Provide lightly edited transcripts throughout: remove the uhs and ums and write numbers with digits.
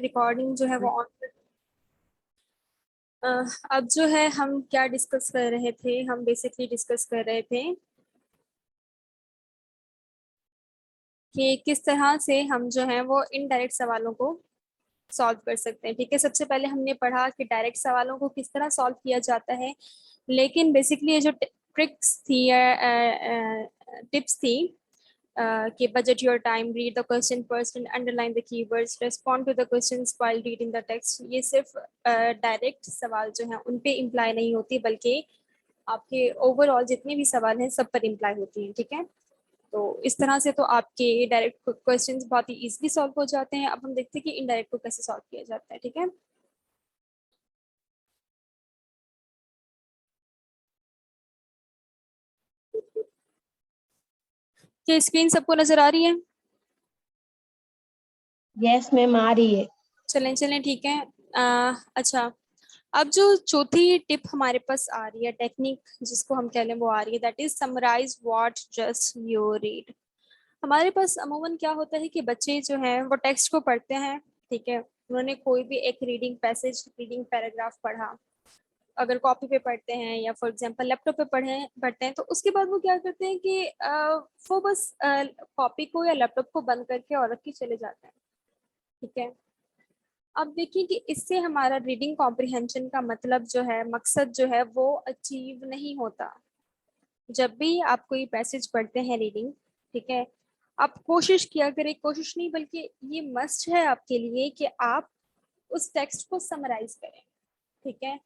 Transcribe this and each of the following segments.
Recording जो है वो ऑन। अब जो है हम क्या डिस्कस कर रहे थे, हम बेसिकली डिस्कस कर रहे थे कि किस तरह से हम जो है वो इनडायरेक्ट सवालों को सॉल्व कर सकते हैं। ठीक है, सबसे पहले हमने पढ़ा कि डायरेक्ट सवालों को किस तरह सॉल्व किया जाता है, लेकिन बेसिकली ये जो ट्रिक्स थी या टिप्स थी कि budget your time, read the question first and underline the keywords, respond to the questions while reading the text, ये सिर्फ डायरेक्ट सवाल जो है उन पे इम्प्लाई नहीं होती, बल्कि आपके ओवरऑल जितने भी सवाल हैं सब पर इम्प्लाई होती हैं। ठीक है, तो इस तरह से तो आपके डायरेक्ट क्वेश्चंस बहुत ही इजीली सॉल्व हो जाते हैं। अब हम देखते हैं कि इनडायरेक्ट को कैसे सॉल्व किया जाता है। ठीक है, क्या स्क्रीन सबको नजर आ रही है? यस मैम, आ रही है। चलें चलें, ठीक है। अच्छा, अब जो चौथी टिप हमारे पास आ रही है, टेक्निक जिसको हम कह लें वो आ रही है, that is summarise what just you read. हमारे पास अमूमन क्या होता है कि बच्चे जो हैं वो टेक्स्ट को पढ़ते हैं। ठीक है, उन्होंने कोई भी एक रीडिंग पैसेज, रीडिंग पैराग्राफ पढ़ा, अगर कॉपी पे पढ़ते हैं या फॉर एग्जांपल लैपटॉप पे पढ़ते हैं, तो उसके बाद वो क्या करते हैं कि वो बस कॉपी को या लैपटॉप को बंद करके और रख के चले जाते हैं। ठीक है, अब देखिए कि इससे हमारा रीडिंग कॉम्प्रिहेंशन का मतलब जो है, मकसद जो है वो अचीव नहीं होता। जब भी आप कोई पैसेज पढ़ते हैं रीडिंग, ठीक है, आप कोशिश किया करें, कोशिश नहीं बल्कि ये मस्ट है आपके लिए कि आप उस टेक्स्ट को समराइज करें। ठीक है,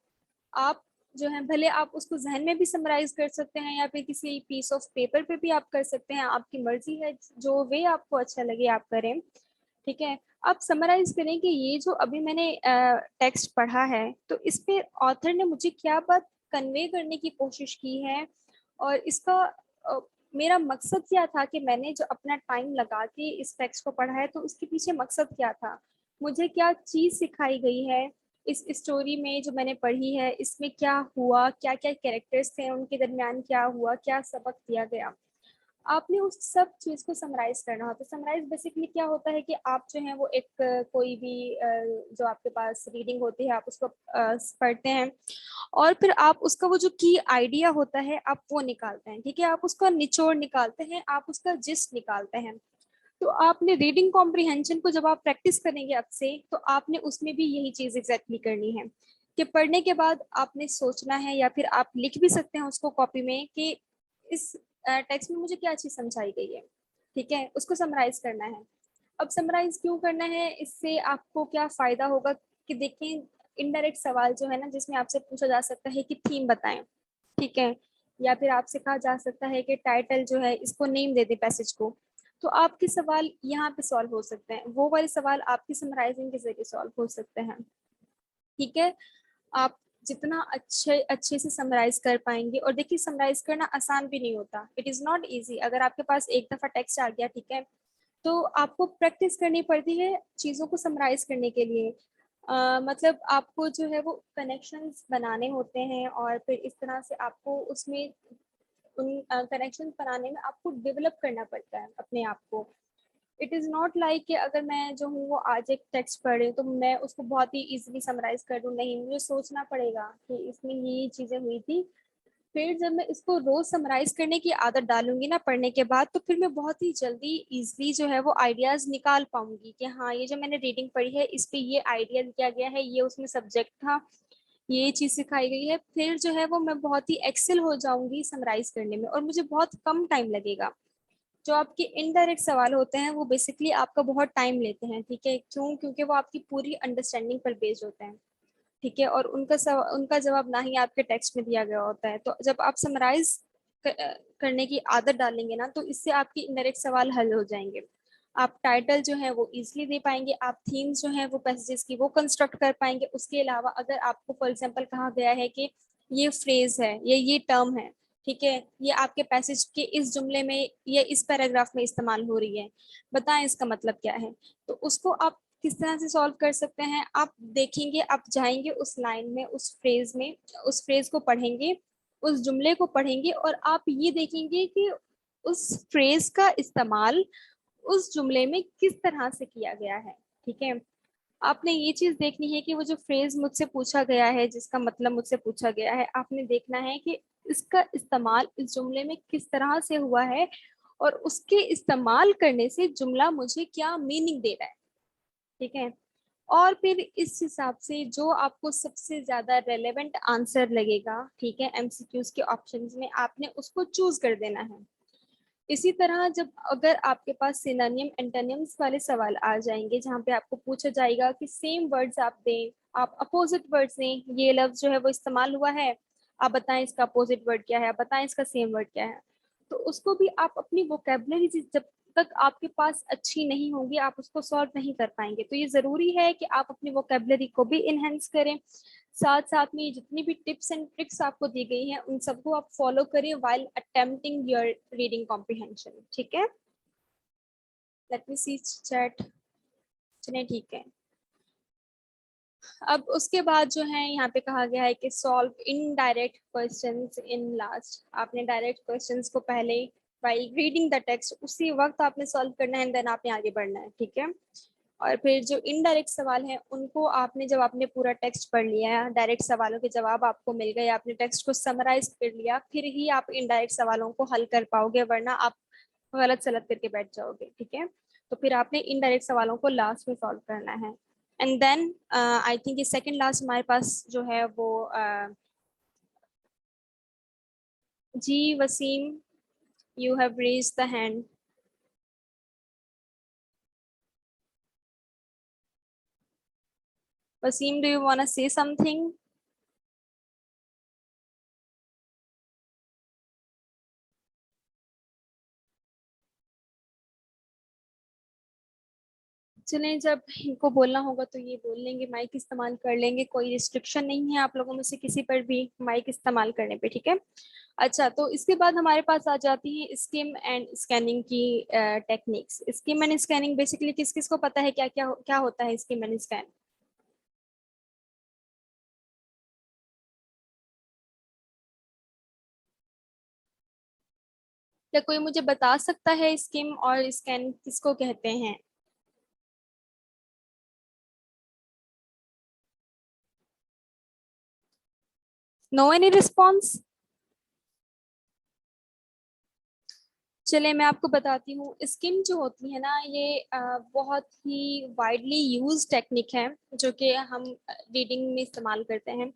आप जो है भले आप उसको जहन में भी समराइज कर सकते हैं या फिर किसी पीस ऑफ पेपर पे भी आप कर सकते हैं, आपकी मर्जी है, जो वे आपको अच्छा लगे आप करें। ठीक है, आप समराइज करें कि ये जो अभी मैंने टेक्स्ट पढ़ा है, तो इस पे ऑथर ने मुझे क्या बात कन्वे करने की कोशिश की है, और इसका मेरा मकसद क्या था कि मैंने जो अपना टाइम लगा के इस टेक्स्ट को पढ़ा है, तो उसके पीछे मकसद क्या था, मुझे क्या चीज सिखाई गई है इस स्टोरी में जो मैंने पढ़ी है, इसमें क्या हुआ, क्या क्या कैरेक्टर्स थे, उनके दरमियान क्या हुआ, क्या सबक दिया गया। आपने उस सब चीज को समराइज करना होता है। समराइज बेसिकली क्या होता है कि आप जो है वो एक कोई भी जो आपके पास रीडिंग होती है आप उसको पढ़ते हैं, और फिर आप उसका वो जो की आइडिया होता है आप वो निकालते हैं। ठीक है, आप उसका निचोड़ निकालते हैं, आप उसका जिस्ट निकालते हैं। तो आपने रीडिंग कॉम्प्रिहेंशन को जब आप प्रैक्टिस करेंगे अब से, तो आपने उसमें भी यही चीज एग्जैक्टली करनी है कि पढ़ने के बाद आपने सोचना है, या फिर आप लिख भी सकते हैं उसको कॉपी में कि इस टेक्स्ट में मुझे क्या चीज समझाई गई है। ठीक है, उसको समराइज करना है। अब समराइज क्यों करना है, इससे आपको क्या फायदा होगा कि देखें, इनडायरेक्ट सवाल जो है ना, जिसमें आपसे पूछा जा सकता है कि थीम बताएं। ठीक है, या फिर आपसे कहा जा सकता है कि टाइटल जो है इसको नेम दे दे पैसेज को, तो आपके सवाल यहाँ पे सॉल्व हो सकते हैं, वो वाले सवाल आपकी समराइजिंग के जरिए सॉल्व हो सकते हैं। ठीक है, आप जितना अच्छे अच्छे से समराइज कर पाएंगे, और देखिए समराइज करना आसान भी नहीं होता, इट इज नॉट इजी। अगर आपके पास एक दफा टेक्स्ट आ गया, ठीक है, तो आपको प्रैक्टिस करनी पड़ती है चीजों को समराइज करने के लिए। मतलब आपको जो है वो कनेक्शंस बनाने होते हैं, और फिर इस तरह से आपको उसमें उन कनेक्शन बनाने में आपको डेवलप करना पड़ता है अपने आप को। इट इज़ नॉट लाइक कि अगर मैं जो हूँ वो आज एक टेक्स्ट पढ़ रही हूँ तो मैं उसको बहुत ही इजीली समराइज कर दूँ, नहीं, मुझे सोचना पड़ेगा कि इसमें ये चीज़ें हुई थी। फिर जब मैं इसको रोज समराइज करने की आदत डालूंगी ना पढ़ने के बाद, तो फिर मैं बहुत ही जल्दी इजीली जो है वो आइडियाज निकाल पाऊंगी कि हाँ, ये जो मैंने रीडिंग पढ़ी है इस पे ये आइडिया दिया गया है, ये उसमें सब्जेक्ट था, ये चीज सिखाई गई है। फिर जो है वो मैं बहुत ही एक्सेल हो जाऊंगी समराइज करने में, और मुझे बहुत कम टाइम लगेगा। जो आपके इनडायरेक्ट सवाल होते हैं वो बेसिकली आपका बहुत टाइम लेते हैं। ठीक है, क्यों? क्योंकि वो आपकी पूरी अंडरस्टैंडिंग पर बेस्ड होते हैं। ठीक है, और उनका जवाब ना ही आपके टेक्स्ट में दिया गया होता है। तो जब आप समराइज करने की आदत डालेंगे ना, तो इससे आपकी इनडायरेक्ट सवाल हल हो जाएंगे। आप टाइटल जो है वो इजीली दे पाएंगे, आप थीम्स जो है वो पैसेजेस की वो कंस्ट्रक्ट कर पाएंगे। उसके अलावा अगर आपको फॉर एग्जांपल कहा गया है कि ये फ्रेज है, ये टर्म है, ठीक है, ये आपके पैसेज के इस जुमले में या इस पैराग्राफ में इस्तेमाल हो रही है, बताएं इसका मतलब क्या है, तो उसको आप किस तरह से सॉल्व कर सकते हैं। आप देखेंगे, आप जाएंगे उस लाइन में, उस फ्रेज में, उस फ्रेज को पढ़ेंगे, उस जुमले को पढ़ेंगे, और आप ये देखेंगे कि उस फ्रेज का इस्तेमाल उस जुमले में किस तरह से किया गया है। ठीक है, आपने ये चीज देखनी है कि वो जो फ्रेज मुझसे पूछा गया है, जिसका मतलब मुझसे पूछा गया है, आपने देखना है कि इसका इस्तेमाल इस जुमले में किस तरह से हुआ है और उसके इस्तेमाल करने से जुमला मुझे क्या मीनिंग दे रहा है। ठीक है। और फिर इस हिसाब से जो आपको सबसे ज्यादा रेलेवेंट आंसर लगेगा, ठीक है, एमसीक्यूज के ऑप्शंस में आपने उसको चूज कर देना है। इसी तरह जब अगर आपके पास सिनोनिम एंटोनिम्स वाले सवाल आ जाएंगे जहाँ पे आपको पूछा जाएगा कि सेम वर्ड्स आप दें, आप अपोजिट वर्ड्स दें, ये लफ्ज जो है वो इस्तेमाल हुआ है, आप बताएं इसका अपोजिट वर्ड क्या है, आप बताएं इसका सेम वर्ड क्या है, तो उसको भी आप अपनी वोकेबलरी जब तक आपके पास अच्छी नहीं होगी आप उसको सॉल्व नहीं कर पाएंगे। तो ये जरूरी है कि आप अपनी वोकेबलरी को भी इनहेंस करें, साथ साथ में ये जितनी भी टिप्स एंड ट्रिक्स आपको दी गई हैं उन सबको आप फॉलो करिए while attempting your reading comprehension. ठीक है, लेट मी सी चैट। चलिए ठीक है। अब उसके बाद जो है यहाँ पे कहा गया है कि solve indirect questions in last. आपने डायरेक्ट क्वेश्चंस को पहले व्हाइल रीडिंग द टेक्स्ट उसी वक्त आपने सॉल्व करना है, देन आपने आगे बढ़ना है। ठीक है। और फिर जो इनडायरेक्ट सवाल हैं उनको आपने जब आपने पूरा टेक्स्ट पढ़ लिया है, डायरेक्ट सवालों के जवाब आपको मिल गए, आपने टेक्स्ट को समराइज कर लिया, फिर ही आप इनडायरेक्ट सवालों को हल कर पाओगे, वरना आप गलत सलत करके बैठ जाओगे। ठीक है। तो फिर आपने इनडायरेक्ट सवालों को लास्ट में सॉल्व करना है। एंड देन आई थिंक ये सेकंड लास्ट हमारे पास जो है वो ji Waseem, you have raised the hand. Waseem, do you want to say something? चलें, जब इनको बोलना होगा तो ये बोल लेंगे, माइक इस्तेमाल कर लेंगे, कोई रिस्ट्रिक्शन नहीं है आप लोगों में से किसी पर भी माइक इस्तेमाल करने पे। ठीक है। अच्छा, तो इसके बाद हमारे पास आ जाती है स्किम एंड स्कैनिंग की techniques. Scheme and scanning basically किस किस को पता है क्या क्या क्या होता है स्किम एंड स्कैन? क्या कोई मुझे बता सकता है स्किम और स्कैन किसको कहते हैं? No any response? चले मैं आपको बताती हूँ। स्किम जो होती है ना, ये बहुत ही वाइडली यूज टेक्निक है जो कि हम रीडिंग में इस्तेमाल करते हैं।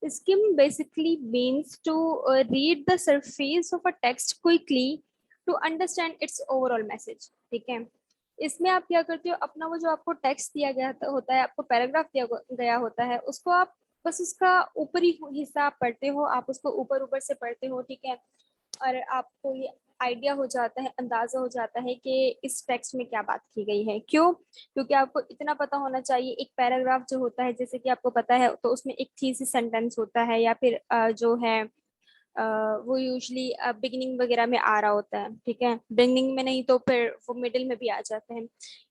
Skim basically means to read the surface of a text quickly to understand its overall message. ठीक है। इसमें आप क्या करते हो, अपना वो जो आपको टेक्स्ट दिया गया होता है, आपको पैराग्राफ दिया गया होता है, उसको आप बस उसका ऊपरी हिस्सा आप पढ़ते हो, आप उसको ऊपर ऊपर से पढ़ते हो। ठीक है। और आपको ये आइडिया हो जाता है, अंदाजा हो जाता है कि इस टेक्स्ट में क्या बात की गई है। क्यों? क्योंकि आपको इतना पता होना चाहिए, एक पैराग्राफ जो होता है जैसे कि आपको पता है तो उसमें एक थीसिस सेंटेंस होता है, या फिर जो है वो यूजली बिगिनिंग वगैरह में आ रहा होता है। ठीक है। बिगिनिंग में नहीं तो फिर वो मिडिल में भी आ जाते हैं।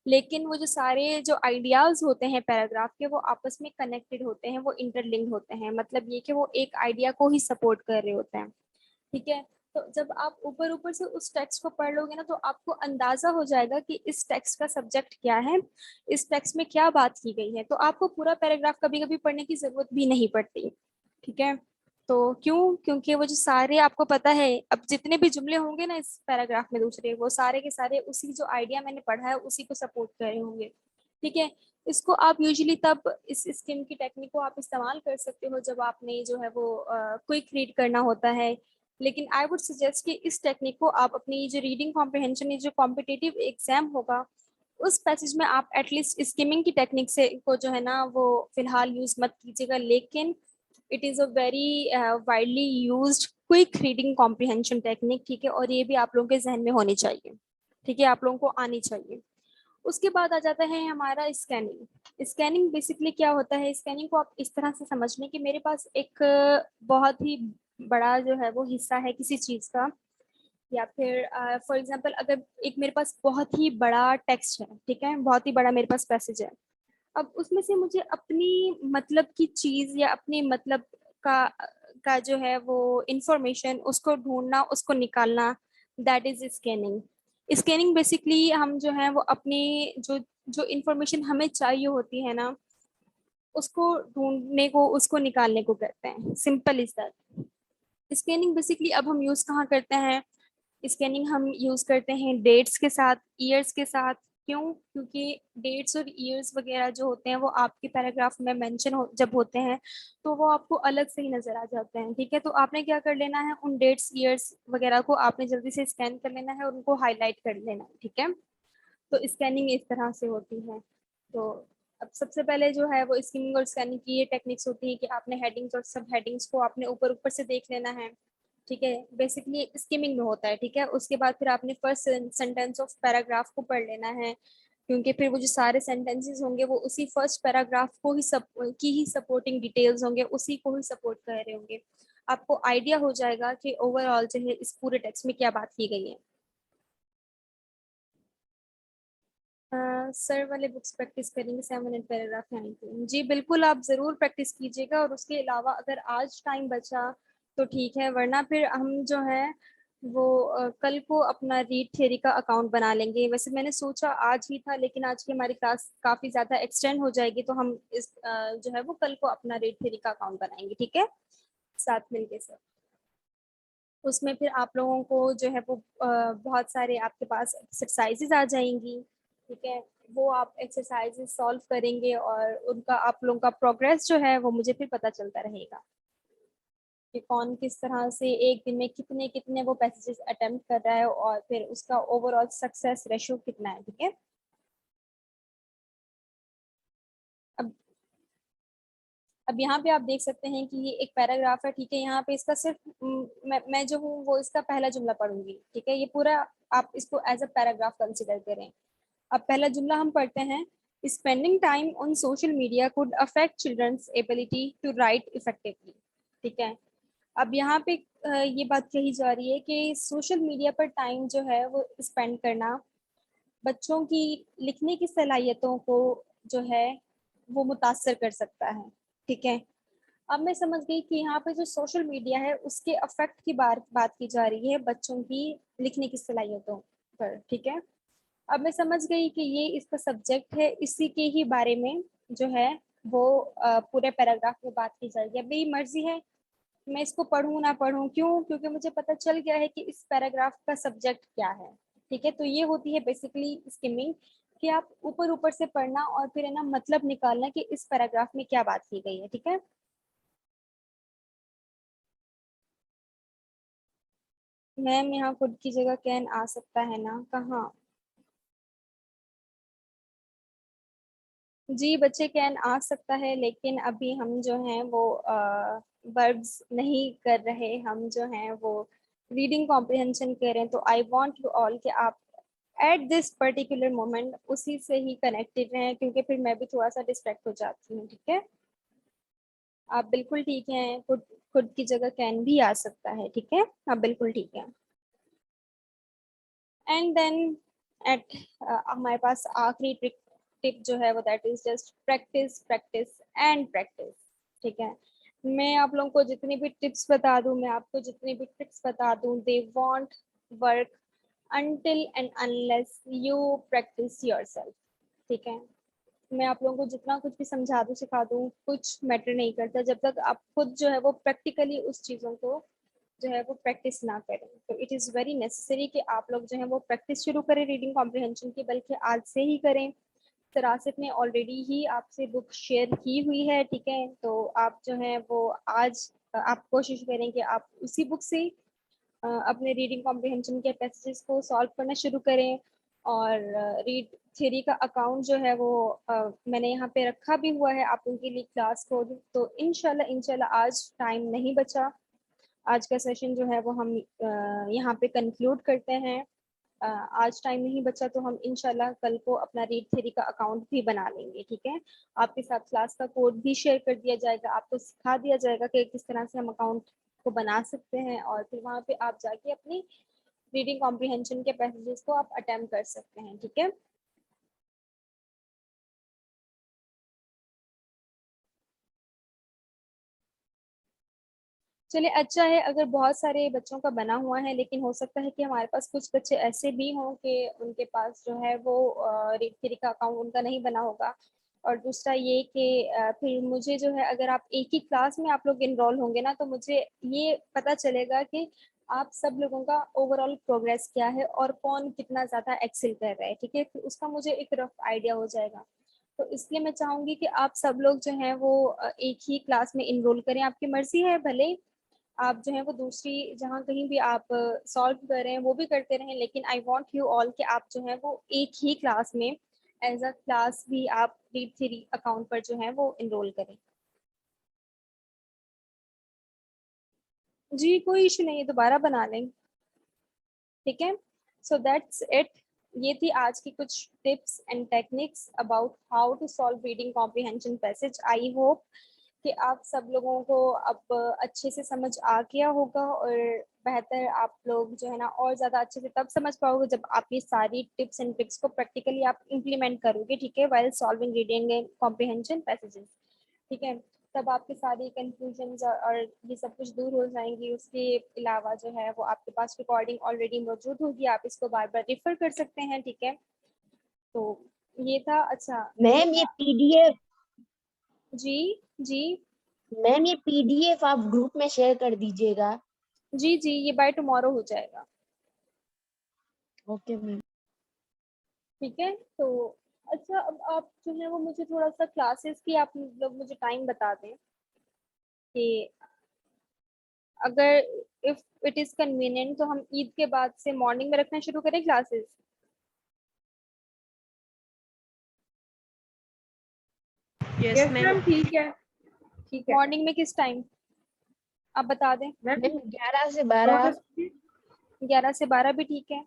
लेकिन वो जो सारे जो आइडियाज होते हैं पैराग्राफ के, वो आपस में कनेक्टेड होते हैं, वो इंटरलिंक्ड होते हैं। मतलब ये कि वो एक आइडिया को ही सपोर्ट कर रहे होते हैं। ठीक है। तो जब आप ऊपर ऊपर से उस टेक्स्ट को पढ़ लोगे ना, तो आपको अंदाजा हो जाएगा कि इस टेक्स्ट का सब्जेक्ट क्या है, इस टेक्स्ट में क्या बात की गई है। तो आपको पूरा पैराग्राफ कभी कभी पढ़ने की जरूरत भी नहीं पड़ती। ठीक है। तो क्यों? क्योंकि वो जो सारे आपको पता है, अब जितने भी जुमले होंगे ना इस पैराग्राफ में दूसरे, वो सारे के सारे उसी जो आइडिया मैंने पढ़ा है उसी को सपोर्ट कर रहे होंगे। ठीक है। इसको आप यूजुअली तब इस स्किम की टेक्निक को आप इस्तेमाल कर सकते हो जब आपने जो है वो क्विक रीड करना होता है। लेकिन आई वुड सजेस्ट कि इस टेक्निक को आप अपनी जो रीडिंग कॉम्प्रिहेंशन, जो कॉम्पिटिटिव एग्जाम होगा उस पैसेज में आप एटलीस्ट स्किमिंग की टेक्निक से को जो है ना वो फिलहाल यूज मत कीजिएगा। लेकिन it is a very widely used quick reading comprehension technique. ठीक है। और ये भी आप लोगों के जहन में होनी चाहिए। ठीक है, आप लोगों को आनी चाहिए। उसके बाद आ जाता है हमारा स्कैनिंग। स्कैनिंग बेसिकली क्या होता है? स्कैनिंग को आप इस तरह से समझ लें कि मेरे पास एक बहुत ही बड़ा जो है वो हिस्सा है किसी चीज का, या फिर फॉर एग्जांपल अगर एक मेरे पास बहुत ही बड़ा टेक्स्ट है, ठीक है, बहुत ही बड़ा मेरे पास पैसेज है। अब उसमें से मुझे अपनी मतलब की चीज या अपनी मतलब का का जो है वो इंफॉर्मेशन उसको ढूंढना, उसको निकालना, that is scanning. Scanning basically हम जो है वो अपनी जो जो इंफॉर्मेशन हमें चाहिए होती है ना, उसको ढूंढने को, उसको निकालने को कहते हैं। Simple is that. Scanning basically अब हम यूज कहाँ करते हैं? स्कैनिंग हम यूज करते हैं डेट्स के साथ, ईयर्स के साथ। क्यों? क्योंकि डेट्स और ईयर्स वगैरह जो होते हैं वो आपके पैराग्राफ में मेंशन जब होते हैं तो वो आपको अलग से ही नजर आ जाते हैं। ठीक है, तो आपने क्या कर लेना है, उन डेट्स ईयर्स वगैरह को आपने जल्दी से स्कैन कर लेना है और उनको हाईलाइट कर लेना है। ठीक है, तो स्कैनिंग इस तरह से होती है। तो अब सबसे पहले जो है वो स्किमिंग और स्कैनिंग की ये टेक्निक्स होती है कि आपने हेडिंग्स और सब हेडिंग्स को आपने ऊपर ऊपर से देख लेना है। ठीक है, बेसिकली स्किमिंग में होता है। ठीक है, उसके बाद फिर आपने फर्स्ट सेंटेंस ऑफ पैराग्राफ को पढ़ लेना है, क्योंकि फिर वो जो सारे सेंटेंसेस होंगे वो उसी फर्स्ट पैराग्राफ को ही की ही सपोर्टिंग डिटेल्स होंगे, उसी को ही सपोर्ट कर रहे होंगे। आपको आइडिया हो जाएगा कि ओवरऑल जो है इस पूरे टेक्स्ट में क्या बात की गई है। सर वाले बुक्स प्रैक्टिस करेंगे 7 मिनट पैराग्राफ यानी कि जी बिल्कुल, आप ज़रूर प्रैक्टिस कीजिएगा। और उसके अलावा अगर आज टाइम बचा तो ठीक है, वरना फिर हम जो है वो कल को अपना रीड थ्योरी का अकाउंट बना लेंगे। वैसे मैंने सोचा आज ही था, लेकिन आज की हमारी क्लास काफ़ी ज़्यादा एक्सटेंड हो जाएगी, तो हम इस जो है वो कल को अपना रीड थ्योरी का अकाउंट बनाएंगे। ठीक है, साथ मिलके सर। उसमें फिर आप लोगों को जो है वो बहुत सारे आपके पास एक्सरसाइजेज आ जाएंगी। ठीक है, वो आप एक्सरसाइजेज सॉल्व करेंगे और उनका आप लोगों का प्रोग्रेस जो है वो मुझे फिर पता चलता रहेगा कि कौन किस तरह से एक दिन में कितने कितने वो पैसेजेस अटेम्प्ट कर रहा है और फिर उसका ओवरऑल सक्सेस रेशो कितना है। ठीक है, अब अब यहाँ पे आप देख सकते हैं कि ये एक पैराग्राफ है। ठीक है, यहाँ पे इसका सिर्फ मैं जो हूँ वो इसका पहला जुमला पढ़ूंगी। ठीक है, ये पूरा आप इसको एज अ पैराग्राफ कंसिडर करें। अब पहला जुमला हम पढ़ते हैं। Spending time on social media could affect childrens ability to write effectively. ठीक है, अब यहाँ पे ये बात कही जा रही है कि सोशल मीडिया पर टाइम जो है वो स्पेंड करना बच्चों की लिखने की सलाहियतों को जो है वो मुतासर कर सकता है। ठीक है, अब मैं समझ गई कि यहाँ पे जो सोशल मीडिया है उसके अफेक्ट की बात की जा रही है बच्चों की लिखने की सलाहियतों पर। ठीक है, अब मैं समझ गई कि ये इसका सब्जेक्ट है, इसी के ही बारे में जो है वो पूरे पैराग्राफ में बात की जाएगी। अब मेरी मर्जी है मैं इसको पढूं ना पढूं। क्यों? क्योंकि मुझे पता चल गया है कि इस पैराग्राफ का सब्जेक्ट क्या है। ठीक है, तो ये होती है बेसिकली स्किमिंग, कि आप ऊपर ऊपर से पढ़ना और फिर है ना मतलब निकालना कि इस पैराग्राफ में क्या बात की गई है। ठीक है, मैम यहाँ खुद की जगह कैन आ सकता है ना? कहाँ? जी बच्चे कैन आ सकता है, लेकिन अभी हम जो हैं वो वर्ब्स नहीं कर रहे, हम जो हैं वो रीडिंग कॉम्प्रिहेंशन कर रहे हैं। तो आई वांट यू ऑल कि आप एट दिस पर्टिकुलर मोमेंट उसी से ही कनेक्टेड रहें, क्योंकि फिर मैं भी थोड़ा सा डिस्ट्रैक्ट हो जाती हूँ। ठीक है, आप बिल्कुल ठीक हैं, खुद खुद की जगह कैन भी आ सकता है। ठीक है, आप बिल्कुल ठीक है। एंड देन एट हमारे पास आखिरी ट्रिक टिप जो है वो that is just practice practice and practice. ठीक है, मैं आप लोगों को जितनी भी टिप्स बता दूं, मैं आपको जितनी भी ट्रिक्स बता दूं, they want work until and unless you practice yourself। ठीक है, मैं आप लोगों को जितना कुछ भी समझा दूं सिखा दूं कुछ मैटर नहीं करता जब तक आप खुद जो है वो प्रैक्टिकली उस चीज़ों को जो है वो प्रैक्टिस ना करें। तो इट इज़ वेरी नेसेसरी कि आप लोग जो है वो प्रैक्टिस शुरू करें रीडिंग कॉम्प्रिहेंशन की, बल्कि आज से ही करें। सरासित ने ऑलरेडी ही आपसे बुक शेयर की हुई है। ठीक है, तो आप जो है वो आज आप कोशिश करें कि आप उसी बुक से अपने रीडिंग कॉम्प्रिहेंशन के पैसेजेस को सॉल्व करना शुरू करें। और रीड थ्योरी का अकाउंट जो है वो मैंने यहाँ पे रखा भी हुआ है आप उनके लिए क्लास कोड। तो इंशाल्लाह इंशाल्लाह आज टाइम नहीं बचा, आज का सेशन जो है वो हम यहाँ पे कंक्लूड करते हैं। आज टाइम नहीं बचा तो हम इंशाल्लाह कल को अपना रीड थ्योरी का अकाउंट भी बना लेंगे। ठीक है, आपके साथ क्लास का कोड भी शेयर कर दिया जाएगा, आपको सिखा दिया जाएगा कि किस तरह से हम अकाउंट को बना सकते हैं, और फिर वहाँ पे आप जाके अपनी रीडिंग कॉम्प्रिहेंशन के पैसेजेस को आप अटेम्प्ट कर सकते हैं। ठीक है, चलिए अच्छा है अगर बहुत सारे बच्चों का बना हुआ है, लेकिन हो सकता है कि हमारे पास कुछ बच्चे ऐसे भी हों कि उनके पास जो है वो रीड थ्री का अकाउंट उनका नहीं बना होगा। और दूसरा ये कि फिर मुझे जो है, अगर आप एक ही क्लास में आप लोग इनरोल होंगे ना, तो मुझे ये पता चलेगा कि आप सब लोगों का ओवरऑल प्रोग्रेस क्या है और कौन कितना ज़्यादा एक्सेल कर रहा है। ठीक है, फिर उसका मुझे एक रफ आइडिया हो जाएगा। तो इसलिए मैं चाहूंगी कि आप सब लोग जो हैं वो एक ही क्लास में इनरोल करें। आपकी मर्जी है, भले आप जो है वो दूसरी जहाँ कहीं भी आप सॉल्व कर रहे हैं वो भी करते रहें, लेकिन आई वांट यू ऑल कि आप जो है वो एक ही क्लास में एज अ क्लास भी आप रीड थ्री अकाउंट पर जो है वो इनरोल करें। जी कोई इशू नहीं है, दोबारा बना लें। ठीक है, सो दैट्स इट। ये थी आज की कुछ tips and techniques about how to solve reading comprehension passage. I hope कि आप सब लोगों को अब अच्छे से समझ आ गया होगा, और बेहतर आप लोग जो है ना और ज़्यादा अच्छे से तब समझ पाओगे जब आप ये सारी टिप्स एंड ट्रिक्स को प्रैक्टिकली आप इम्प्लीमेंट करोगे। ठीक है, while solving reading and comprehension passages. ठीक है, तब आपके सारी कंफ्यूजन और ये सब कुछ दूर हो जाएंगी। उसके अलावा जो है वो आपके पास रिकॉर्डिंग ऑलरेडी मौजूद होगी, आप इसको बार बार रेफर कर सकते हैं। ठीक है, तो ये था। अच्छा ये मैम ये था। पीडीएफ जी जी मैम ये पीडीएफ आप ग्रुप में शेयर कर दीजिएगा। जी जी, ये बाय टुमारो हो जाएगा। Okay ma'am. ठीक है, तो अच्छा अब आप जो है वो मुझे थोड़ा सा क्लासेस की आप लोग मुझे टाइम बता दें कि अगर इफ इट इज कन्वीनियंट तो हम ईद के बाद से मॉर्निंग में रखना शुरू करें classes. Yes yes ma'am. Ma'am, ठीक है ठीक है। मॉर्निंग में किस टाइम आप बता दें। मैम मैम 11 से 9 12। से 11 से 12 भी ठीक है।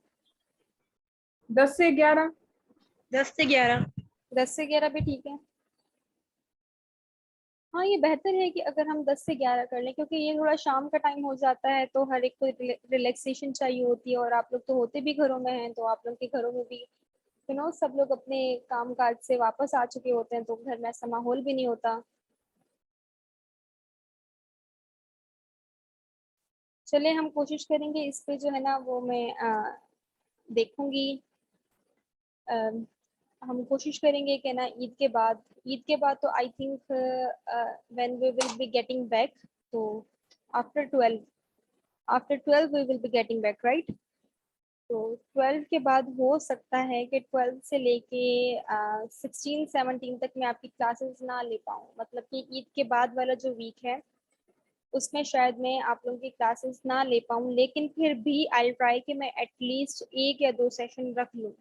10 से 11। 10 से 11। 10 से 11 भी ठीक है। हाँ ये बेहतर है कि अगर हम 10 से 11 कर लें, क्योंकि ये थोड़ा शाम का टाइम हो जाता है तो हर एक को रिलैक्सेशन चाहिए होती है, और आप लोग तो होते भी घरों में हैं, तो आप लोग के घरों में भी सब लोग अपने काम काज से वापस आ चुके होते हैं, तो घर में ऐसा माहौल भी नहीं होता। चले हम कोशिश करेंगे इस पे जो है ना वो मैं देखूंगी। अ, हम कोशिश करेंगे कि ना ईद के बाद तो I think when we will be getting back, तो after 12, after 12 we will be getting back, right. तो 12 के बाद हो सकता है कि 12 से लेके 16 17 तक मैं आपकी क्लासेस ना ले पाऊँ, मतलब कि ईद के बाद वाला जो वीक है उसमें शायद मैं आप लोगों की क्लासेस ना ले पाऊँ, लेकिन फिर भी आई ट्राई कि मैं एटलीस्ट 1 या 2 सेशन रख लूँ,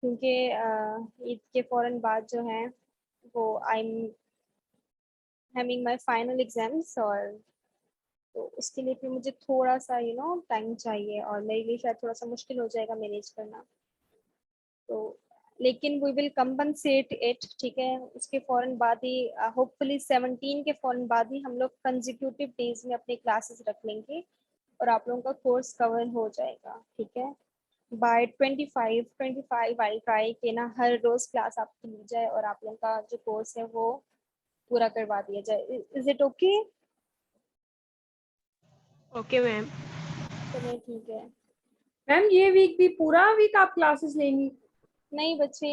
क्योंकि ईद के फौरन बाद जो है वो I am having my final exams, और तो उसके लिए फिर मुझे थोड़ा सा टाइम चाहिए, और मेरे लिए शायद थोड़ा सा मुश्किल हो जाएगा मैनेज करना। तो लेकिन वी विल कंपनसेट इट। ठीक है, उसके फौरन बाद ही होपफुली 17 के फौरन बाद ही हम लोग कंजिक्यूटिव डेज में अपने क्लासेस रख लेंगे, और आप लोगों का कोर्स कवर हो जाएगा। ठीक है, बाय 25 आई ट्राई के ना हर रोज क्लास आपकी ली जाए, और आप लोगों का जो कोर्स है वो पूरा करवा दिया जाए। Is it okay? Okay ma'am. चलिए ठीक है। मैम ये वीक भी पूरा वीक आप क्लासेस लेंगी? नहीं बच्चे,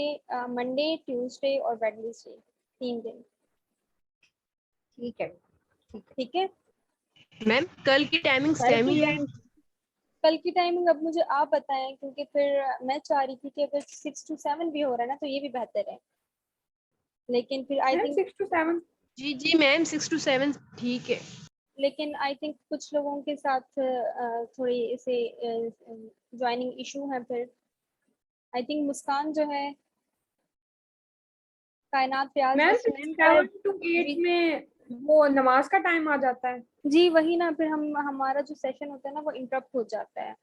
मंडे ट्यूसडे और वेडनेसडे 3 दिन। ठीक है ठीक है। ठीक है, मैम कल की टाइमिंग कल सेम की ही है। टाइम कल की टाइमिंग अब मुझे आप बताएं, क्योंकि फिर मैं चाह रही थी कि अगर 6 to 7 भी हो रहा है ना तो ये भी बेहतर है, लेकिन फिर आई मैम थिंक 6 to 7। जी जी मैम 6 to 7 ठीक है। कुछ लोगों के साथ थोड़ी इसे ज्वाइनिंग इशू है। फिर आई थिंक मुस्कान जो है कायनात प्याज मैम रखने का। 7 to 8 जी में वो नमाज का टाइम आ जाता है। जी वही ना, फिर हम हमारा जो सेशन होता है ना वो इंटरप्ट हो जाता है।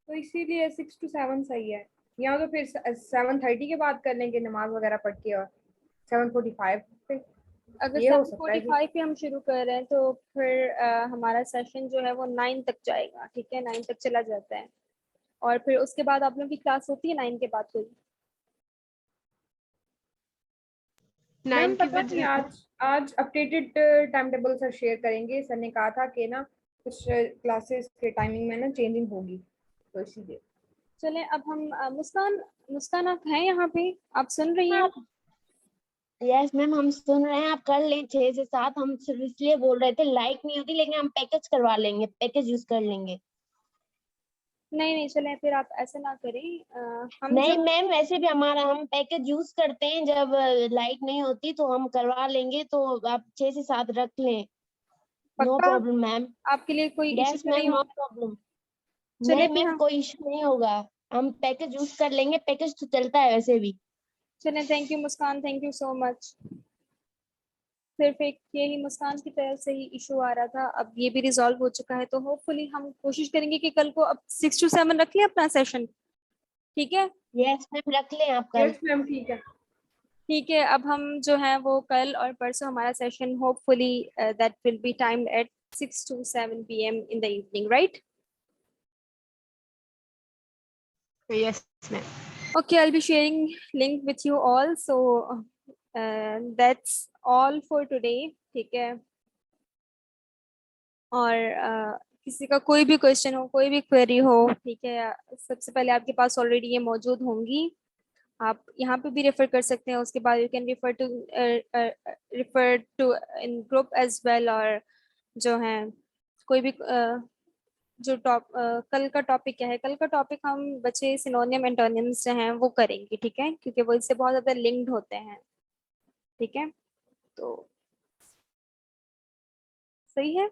तो इसीलिए 6 to 7 सही है। या तो फिर 7:30 के बाद कर लेंगे नमाज वगैरह पढ़ के, और 7:45 पे अगर ये हो सकता है कि 7:45 पे हम शुरू कर रहे हैं तो फिर हमारा सेशन जो है वो 9 तक जाएगा। ठीक है, 9 तक चला जाता है, और फिर उसके बाद आप लोगों की क्लास होती है 9 के बाद कोई। 9 मैम की पता नहीं बजे। आज आज updated time table sir share करेंगे। सर ने कहा था कि ना कुछ क्लासेस के टाइमिंग में ना चेंजिंग होगी, तो इसीलिए। चले अब हम मुस्कान, मुस्कान आप हैं यहाँ पे, आप सुन रही हैं? यस मैम, हम सुन रहे हैं। आप कर लें 6 से 7। हम सिर्फ इसलिए बोल रहे थे, लाइट नहीं होती, लेकिन हम पैकेज करवा लेंगे, पैकेज यूज कर लेंगे। नहीं नहीं, चले फिर आप ऐसे ना करें, हम नहीं जो मैम, वैसे भी हमारा हम पैकेज यूज करते हैं जब लाइट नहीं होती, तो हम करवा लेंगे। तो आप 6 से 7 रख लें। नो पक्का प्रॉब्लम मैम। आपके लिए कोई इशू यस तो मैम, नहीं नो होगा? प्रॉब्लम। चले नहीं फिर मैम, हम, कोई इशू नहीं होगा। हम पैकेज यूज कर लेंगे, पैकेज तो चलता है वैसे भी। चले thank you Muskan, thank you so much. सिर्फ एक यही मुस्कान की तरफ से ही इशू आ रहा था, अब ये भी रिजॉल्व हो चुका है, तो होपफुली हम कोशिश करेंगे कि कल को अब 6 to 7 रख लें अपना सेशन, ठीक है? यस मैम, रख लें आप कल। यस मैम, ठीक है। ठीक है, अब हम जो है वो कल और परसों हमारा session hopefully that will be timed at 6 to 7 PM in the evening, right? Yes, ma'am. Okay, I'll be sharing link with you all. So that's all for today. ठीक है, और किसी का कोई भी क्वेश्चन हो, कोई भी क्वेरी हो, ठीक है, सबसे पहले आपके पास ऑलरेडी ये मौजूद होंगी, आप यहाँ पे भी रेफर कर सकते हैं, उसके बाद you can refer to in group as well. और जो है कोई भी जो कल का टॉपिक क्या है, कल का टॉपिक हम बच्चे सिनोनिम एंटोनिम्स जो हैं वो करेंगे, ठीक है, क्योंकि वो इससे बहुत ज्यादा लिंक्ड होते हैं, ठीक है, तो सही है।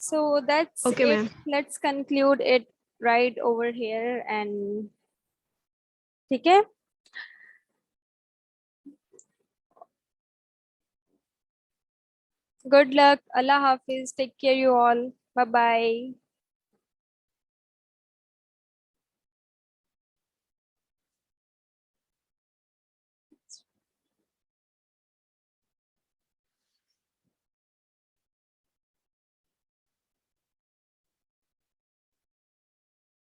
So that's Okay, it. ma'am. Let's conclude it right over here and ठीक है, good luck, Allah Hafiz, take care you all, bye bye.